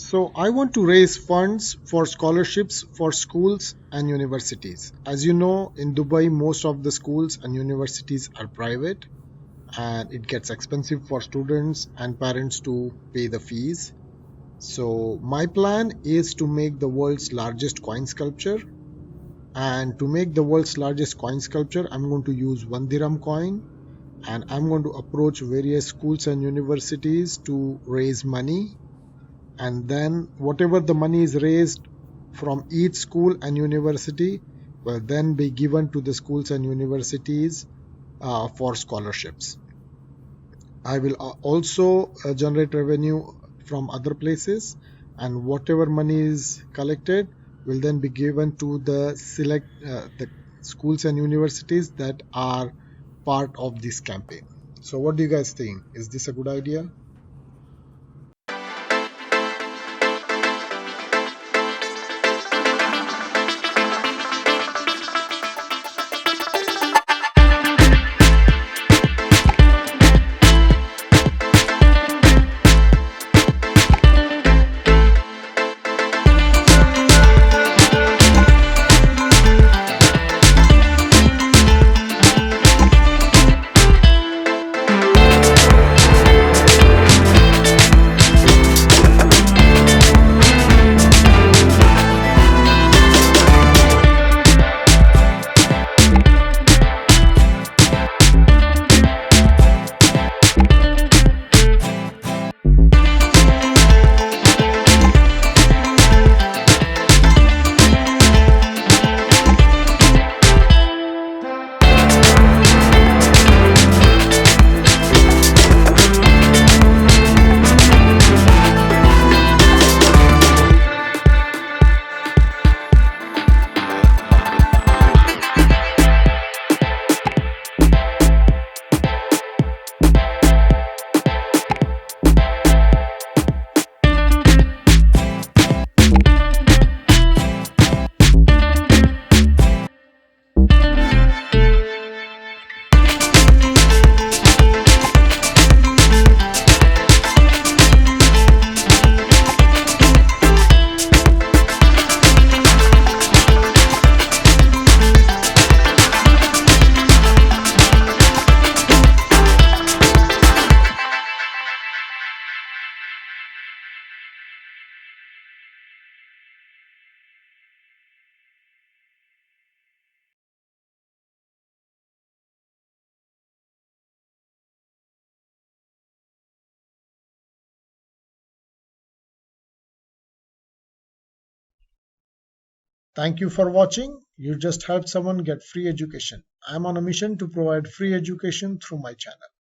So I want to raise funds for scholarships for schools and universities. As you know, in Dubai, most of the schools and universities are private, and it gets expensive for students and parents to pay the fees. So my plan is to make the world's largest coin sculpture. And to make the world's largest coin sculpture, I'm going to use 1 dirham coin, and I'm going to approach various schools and universities to raise money. And then whatever the money is raised from each school and university will then be given to the schools and universities for scholarships. I will also generate revenue from other places, and whatever money is collected will then be given to the schools and universities that are part of this campaign. So what do you guys think? Is this a good idea? Thank you for watching. You just helped someone get free education. I'm on a mission to provide free education through my channel.